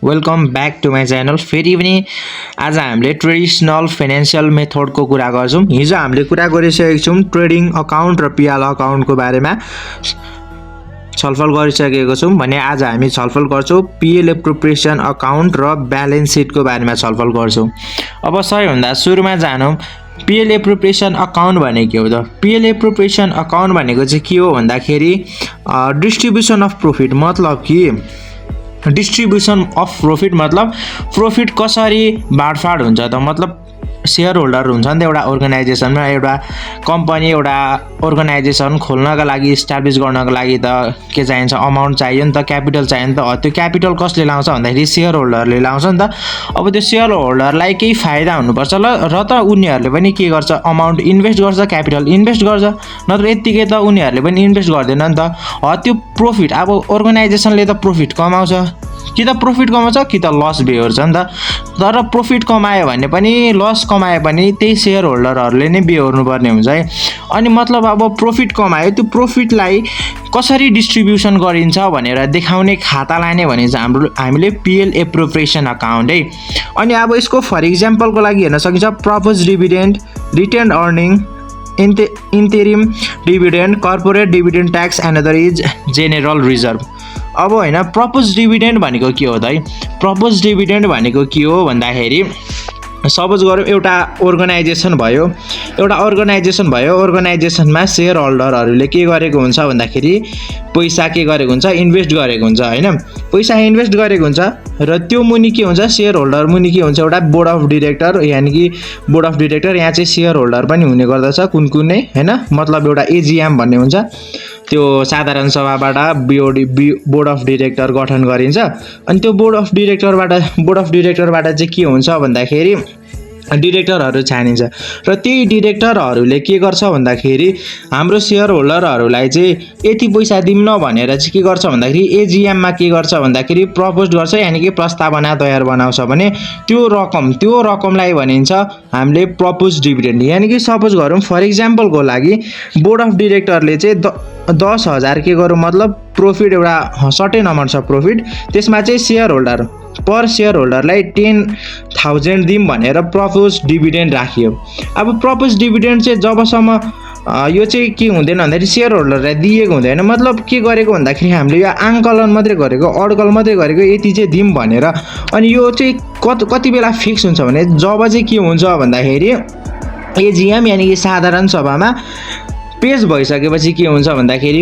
Welcome back to my channel. फेरि पनि आज हामीले ट्रेडिसनल फाइनेन्सियल मेथडको कुरा गर्छौँ। हिजो हामीले कुरा गरिसकेको छौँ ट्रेडिङ अकाउन्ट र पिएल अकाउन्टको बारेमा छलफल गरिसकेको छौँ भने आज हामी छलफल गर्छौँ पिएल एप्रोप्रिएसन अकाउन्ट र ब्यालेन्स सिटको बारेमा छलफल गर्छौँ। अब सबैभन्दा सुरुमा जानौँ पिएल एप्रोप्रिएसन अकाउन्ट भनेको के हो त? पिएल एप्रोप्रिएसन अकाउन्ट भनेको चाहिँ के हो भन्दाखेरि डिस्ट्रिब्युसन अफ प्रॉफिट, मतलब कि डिस्ट्रिब्युसन अफ प्रॉफिट मतलब प्रॉफिट कसरी बाँडफाँड हुन्छ त? मतलब शेयर होल्डर हुन्छ नि त एउटा अर्गनाइजेसनमा, एउटा कम्पनी एउटा अर्गनाइजेसन खोल्नका लागि इस्टाब्लिस गर्नको लागि त के चाहिन्छ? अमाउन्ट चाहियो नि त, क्यापिटल चाहियो नि त। त्यो क्यापिटल कसले लाउँछ भन्दाखेरि शेयर होल्डरले लाउँछ नि त। अब त्यो शेयर होल्डरलाई केही फाइदा हुनुपर्छ र त उनीहरूले पनि के गर्छ? अमाउन्ट इन्भेस्ट गर्छ, क्यापिटल इन्भेस्ट गर्छ, नत्र यत्तिकै त उनीहरूले पनि इन्भेस्ट गर्दैन नि त। त्यो प्रॉफिट अब अर्गनाइजेसनले त प्रॉफिट कमाउँछ, कि त प्रॉफिट कमाउँछ कि त लस बेहोर्छ नि त। तर प्रॉफिट कमायो भने पनि लस कमायो भने त्यही शेयर होल्डरहरूले नै बेहोर्नु पर्ने हुन्छ है। अनि मतलब अब प्रॉफिट कमायो, त्यो प्रॉफिटलाई कसरी डिस्ट्रिब्युसन गरिन्छ भनेर देखाउने खातालाई नै भनिन्छ हामीले पिएल एप्रोप्रिएसन अकाउन्ट है। अनि अब यसको फर इक्जाम्पलको लागि हेर्न सकिन्छ propose dividend, retain earning, interim dividend, corporate dividend tax and other is general reserve. अब होइन, प्रपोज डिभिडेन्ड भनेको के हो त है? प्रपोज डिभिडेन्ड भनेको के हो भन्दाखेरि सपोज गरौँ एउटा अर्गनाइजेसन भयो, अर्गनाइजेसनमा शेयर होल्डरहरूले के गरेको हुन्छ भन्दाखेरि पैसा के गरेको हुन्छ? इन्भेस्ट गरेको हुन्छ होइन। पैसा इन्भेस्ट गरेको हुन्छ र त्यो मुनि के हुन्छ? शेयर होल्डर मुनि के हुन्छ? एउटा बोर्ड अफ डिरेक्टर, यानि कि बोर्ड अफ डिरेक्टर यहाँ चाहिँ शेयर होल्डर पनि हुने गर्दछ कुन नै होइन। मतलब एउटा एजिएम भन्ने हुन्छ, त्यो साधारण सभाबाट बोर्ड अफ डिरेक्टर गठन गरिन्छ। अनि त्यो बोर्ड अफ डिरेक्टरबाट चाहिँ के हुन्छ भन्दाखेरि डिरेक्टरहरू छानिन्छ र त्यही डिरेक्टरहरूले के गर्छ भन्दाखेरि हाम्रो शेयर होल्डरहरूलाई चाहिँ यति पैसा दिउँ भनेर चाहिँ के गर्छ भन्दाखेरि एजिएममा के गर्छ भन्दाखेरि प्रपोज गर्छ, यानि कि प्रस्तावना तयार बनाउँछ भने त्यो रकमलाई भनिन्छ हामीले प्रपोज डिभिडेन्ड। यानि कि सपोज गरौँ फर इक्जाम्पलको लागि बोर्ड अफ डिरेक्टरले चाहिँ 10,000 के गरौँ मतलब प्रॉफिट, एउटा सर्टेन अमाउन्ट छ प्रॉफिट, त्यसमा चाहिँ शेयर होल्डर पर शेयर होल्डरलाई 10,000 दिउँ भनेर प्रपोज डिभिडेन्ड राखियो। अब प्रपोज डिभिडेन्ड चाहिँ जबसम्म यो चाहिँ के हुँदैन भन्दाखेरि शेयर होल्डरलाई दिएको हुँदैन। मतलब के गरेको भन्दाखेरि हामीले यो आङ्कलन मात्रै गरेको, अड्कल मात्रै गरेको, यति चाहिँ दिउँ भनेर। अनि यो चाहिँ कति बेला फिक्स हुन्छ भने जब चाहिँ के हुन्छ भन्दाखेरि एजिएम यानि कि साधारण सभामा पेश भइसकेपछि के हुन्छ भन्दाखेरि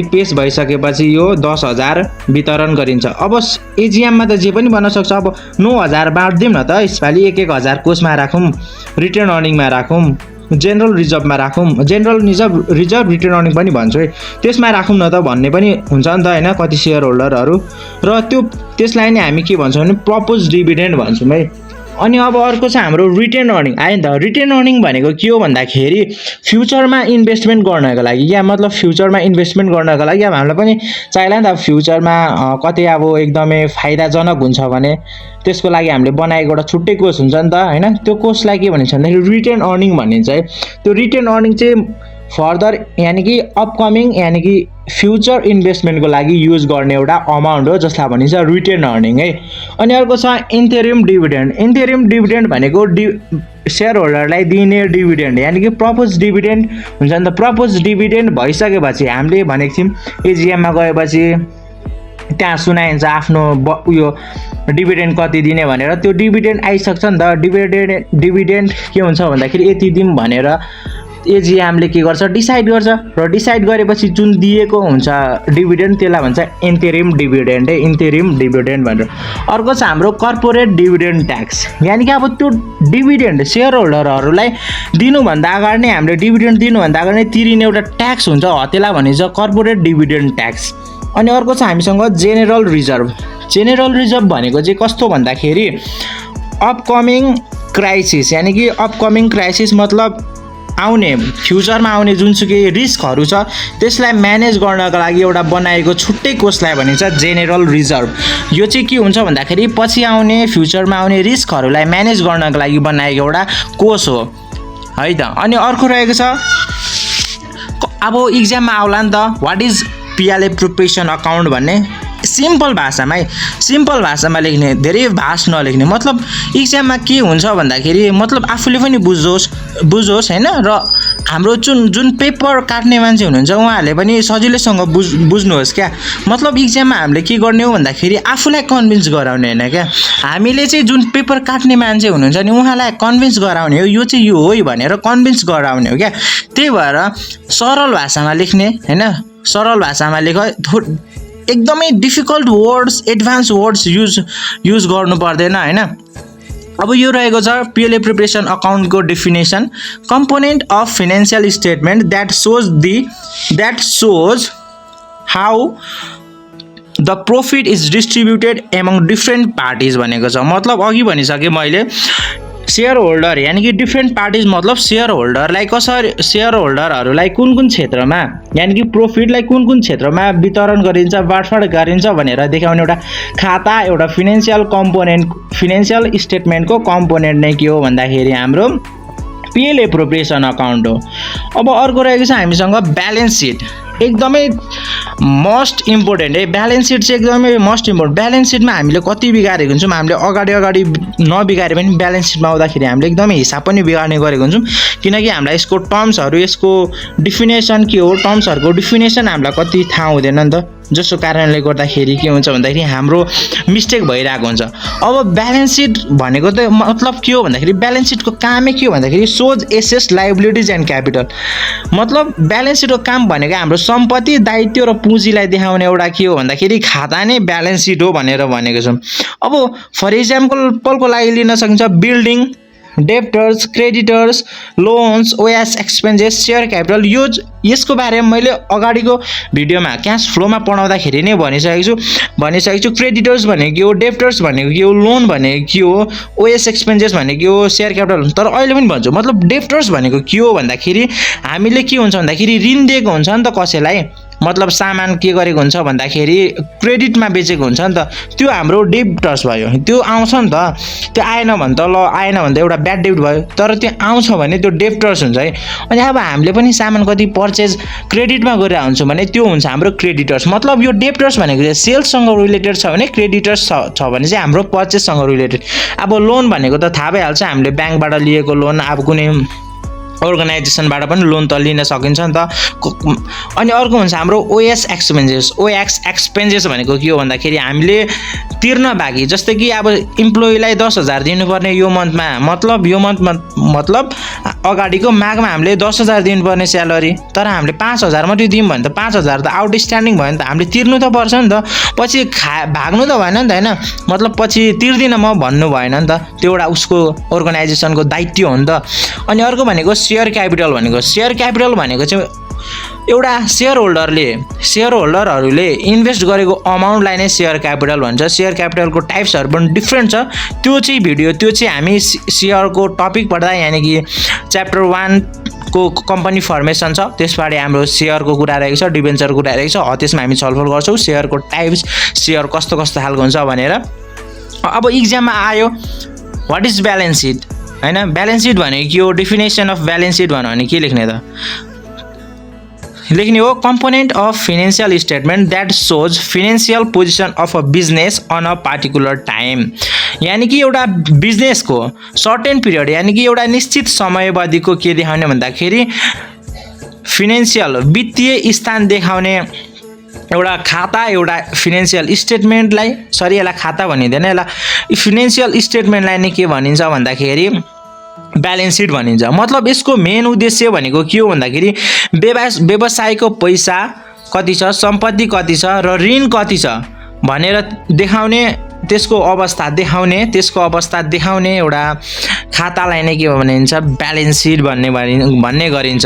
यो 10,000 वितरण गरिन्छ। अब एजिएममा त जे पनि बन्न सक्छ। अब 9,000 बाँडिदिउँ न त, यसपालि 1,000 कोषमा राखौँ, रिटर्न अर्निङमा राखौँ, जेनरल रिजर्भमा राखौँ, जेनरल रिजर्भ रिटर्न अर्निङ पनि भन्छु है, त्यसमा राखौँ न त भन्ने पनि हुन्छ नि त होइन कति शेयर होल्डरहरू। र त्यसलाई नै हामी के भन्छौँ भने प्रपोज डिभिडेन्ड भन्छौँ है। अनि अब अर्को चाहिँ हाम्रो रिटेन अर्निङ आयो नि त। रिटेन अर्निङ भनेको के हो भन्दाखेरि फ्युचरमा इन्भेस्टमेन्ट गर्नको लागि, या मतलब फ्युचरमा इन्भेस्टमेन्ट गर्नको लागि अब हामीलाई पनि चाहिएला नि त फ्युचरमा कतै अब एकदमै फाइदाजनक हुन्छ भने त्यसको लागि हामीले बनाएको एउटा छुट्टै कोष हुन्छ नि त होइन। त्यो कोषलाई के भनिन्छ भन्दाखेरि रिटेन अर्निङ भनिन्छ है। त्यो रिटेन अर्निङ चाहिँ फर्दर यानि कि अपकमिङ यानि कि फ्युचर इन्भेस्टमेन्टको लागि युज गर्ने एउटा अमाउन्ट हो जसलाई भनिन्छ रिटेन अर्निङ है। अनि अर्को छ इन्टेरिम डिभिडेन्ड। इन्टेरिम डिभिडेन्ड भनेको शेयर होल्डरलाई दिने डिभिडेन्ड, यानि कि प्रपोज डिभिडेन्ड हुन्छ नि त। प्रपोज डिभिडेन्ड भइसकेपछि हामीले भनेको थियौँ एजिएममा गएपछि त्यहाँ सुनाइन्छ आफ्नो उयो डिभिडेन्ड कति दिने भनेर। त्यो डिभिडेन्ड आइसक्छ नि त। डिभिडेन्ड के हुन्छ भन्दाखेरि यति दिउँ भनेर एजिएमले के गर्छ? डिसाइड गर्छ र डिसाइड गरेपछि जुन दिएको हुन्छ डिभिडेन्ड त्यसलाई भन्छ इन्टेरिम डिभिडेन्ड है, इन्टेरिम डिभिडेन्ड भनेर। अर्को छ हाम्रो कर्पोरेट डिभिडेन्ड ट्याक्स, यानि कि अब त्यो डिभिडेन्ड शेयर होल्डरहरूलाई दिनुभन्दा अगाडि नै हामीले डिभिडेन्ड दिनुभन्दा अगाडि नै तिरिने एउटा ट्याक्स हुन्छ, त्यसलाई भनिन्छ कर्पोरेट डिभिडेन्ड ट्याक्स। अनि अर्को छ हामीसँग जेनरल रिजर्भ। जेनरल रिजर्भ भनेको चाहिँ कस्तो भन्दाखेरि अपकमिङ क्राइसिस, यानि कि अपकमिङ क्राइसिस मतलब आउने फ्युचरमा आउने जुनसुकै रिस्कहरू छ त्यसलाई म्यानेज गर्नका लागि एउटा बनाएको छुट्टै कोषलाई भनिन्छ जेनरल रिजर्भ। यो चाहिँ के हुन्छ भन्दाखेरि पछि आउने फ्युचरमा आउने रिस्कहरूलाई म्यानेज गर्नका लागि बनाएको एउटा कोष हो है त। अनि अर्को रहेको छ अब इक्जाममा आउला नि त, what is PL appropriation account भन्ने सिम्पल भाषामा लेख्ने, धेरै भाष नलेख्ने। मतलब इक्जाममा के हुन्छ भन्दाखेरि मतलब आफूले पनि बुझोस् हैन, र हाम्रो जुन पेपर काट्ने मान्छे हुनुहुन्छ उहाँहरूले पनि सजिलैसँग बुझ्नुहोस् क्या। मतलब इक्जाममा हामीले के गर्ने हो भन्दाखेरि आफूलाई कन्भिन्स गराउने हैन क्या, हामीले चाहिँ जुन पेपर काट्ने मान्छे हुनुहुन्छ नि उहाँलाई कन्भिन्स गराउने हो, यो चाहिँ यो हो भनेर कन्भिन्स गराउने हो क्या। त्यही भएर सरल भाषामा लेख्ने हैन, सरल भाषामा लेख, एकदमै difficult words, advance words use गर्नु पर्दैन हैन। अब यो रहेको छ पिएलए प्रिपरेसन अकाउन्टको definition, component of financial statement that shows how the profit is distributed among different parties भनेको छ। मतलब अघि भनिसकेँ मैले, शेयर होल्डर यानि कि डिफ्रेन्ट पार्टिज मतलब शेयर होल्डरलाई कसरी, शेयर होल्डरहरूलाई कुन क्षेत्रमा यानि कि प्रॉफिटलाई कुन क्षेत्रमा वितरण गरिन्छ, बाँडफाँड गरिन्छ भनेर देखाउने एउटा खाता, एउटा फाइनेन्शियल स्टेटमेन्टको कम्पोनेन्ट नै के हो भन्दाखेरि हाम्रो पिएलए प्रिपरेसन अकाउन्ट हो। अब अर्को रहेको छ हामीसँग ब्यालेन्स सिट, एकदमै मोस्ट इम्पोर्टेन्ट है। ब्यालेन्स सिट चाहिँ एकदमै मोस्ट इम्पोर्टेन्ट। ब्यालेन्स सिटमा हामीले कति बिगारेको हुन्छौँ, हामीले अगाडि नबिगारे पनि ब्यालेन्स सिटमा आउँदाखेरि हामीले एकदमै हिसाब पनि बिगार्ने गरेको हुन्छौँ, किनकि हामीलाई यसको टर्म्सहरू, यसको डिफिनेसन के हो, टर्म्सहरूको डिफिनेसन हामीलाई कति थाहा हुँदैन नि त, जसको कारणले गर्दाखेरि के हुन्छ भन्दाखेरि हाम्रो मिस्टेक भइरहेको हुन्छ। अब ब्यालेन्स सिट भनेको त मतलब के हो भन्दाखेरि ब्यालेन्स सिटको कामै के हो भन्दाखेरि सोज एसेट्स, लायबिलिटिज एन्ड क्यापिटल। मतलब ब्यालेन्स सिटको काम भनेको हाम्रो सम्पत्ति, दायित्व र पुँजीलाई देखाउने एउटा के हो भन्दाखेरि खाता नै ब्यालेन्स सिट हो भनेर भनेको छौँ। अब फर इक्जाम्पलको लागि लिन सकिन्छ building, debtors, creditors, loans, OS expenses, share capital. यसको बारेमा मैले अगाडिको भिडियोमा क्यास फ्लोमा पढाउँदाखेरि नै भनिसकेको छु। क्रेडिटर्स भनेको के हो, डेप्टर्स भनेको के हो, लोन भनेको के हो, ओएस एक्सपेन्सेस भनेको के हो, सेयर क्यापिटल। तर अहिले पनि भन्छु, मतलब डेप्टर्स भनेको के हो भन्दाखेरि हामीले के हुन्छ भन्दाखेरि ऋण दिएको हुन्छ नि त कसैलाई, मतलब सामान के गरेको हुन्छ भन्दाखेरि क्रेडिटमा बेचेको हुन्छ नि त, त्यो हाम्रो डेप्टर्स भयो। त्यो आउँछ नि त, त्यो आएन भने त एउटा ब्याड डेब्ट भयो, तर त्यो आउँछ भने त्यो डेप्टर्स हुन्छ है। अनि अब हामीले पनि सामान कति पर्चेज क्रेडिटमा गरेर हुन्छौँ भने त्यो हुन्छ हाम्रो क्रेडिटर्स। मतलब यो डेप्टर्स भनेको चाहिँ सेल्ससँग रिलेटेड छ भने, क्रेडिटर्स छ भने चाहिँ हाम्रो पर्चेससँग रिलेटेड। अब लोन भनेको त थाहा भइहाल्छ, हामीले ब्याङ्कबाट लिएको लोन, अब कुनै अर्गनाइजेसनबाट पनि लोन त लिन सकिन्छ नि त। अनि अर्को हुन्छ हाम्रो ओएस एक्सपेन्सेस भनेको के हो भन्दाखेरि हामीले तिर्न बाँकी, जस्तै कि अब इम्प्लोइलाई 10,000 दिनुपर्ने यो मन्थमा, मतलब अगाडिको माघमा हामीले 10,000 दिनुपर्ने स्यालेरी, तर हामीले 5,000 मात्रै दियौँ भने त 5,000 त आउटस्ट्यान्डिङ भयो नि त, हामीले तिर्नु त पर्छ नि त। पछि भाग्नु त भएन नि त हैन, मतलब पछि तिर्दिनँ म भन्नु भएन नि त, त्यो एउटा उसको अर्गनाइजेसनको दायित्व हो नि त। अनि अर्को भनेको सेयर क्यापिटल भनेको चाहिँ एउटा सेयर होल्डरहरूले इन्भेस्ट गरेको अमाउन्टलाई नै सेयर क्यापिटल भन्छ। सेयर क्यापिटलको टाइप्सहरू पनि डिफ्रेन्ट छ, त्यो चाहिँ हामी सेयरको टपिक पढ्दा यानि कि च्याप्टर 1 को कम्पनी फर्मेसन छ, त्यसबाट हाम्रो सेयरको कुरा रहेको छ, डिबेन्चरको कुरा रहेको छ, त्यसमा हामी छलफल गर्छौँ सेयरको टाइप्स, सेयर कस्तो खालको हुन्छ भनेर। अब इक्जाममा आयो व्हाट इज ब्यालेन्स सिट हैन, ब्यालेन्स सिट भनेको के हो, डेफिनेसन अफ ब्यालेन्स सिट भन्यो भने के लेख्ने त, लेख्ने हो component of financial statement that shows financial position of a business on a particular time. यानि कि एउटा बिजनेसको सर्टेन पिरियड यानि कि एउटा निश्चित समयावधिको के देखाउने भन्दाखेरि फाइनेन्शियल वित्तीय स्थान देखाउने एउटा खाता, एउटा फाइनेन्शियल स्टेटमेन्टलाई, यसलाई खाता भनिँदैन, यसलाई फाइनेन्शियल स्टेटमेन्टलाई नै के भनिन्छ भन्दाखेरि ब्यालेन्स सिट भनिन्छ। मतलब यसको मेन उद्देश्य भनेको के हो भन्दाखेरि व्यवसायको पैसा कति छ, सम्पत्ति कति छ र ऋण कति छ भनेर देखाउने, त्यसको अवस्था देखाउने एउटा खातालाई नै के भनिन्छ ब्यालेन्स सिट भन्ने गरिन्छ।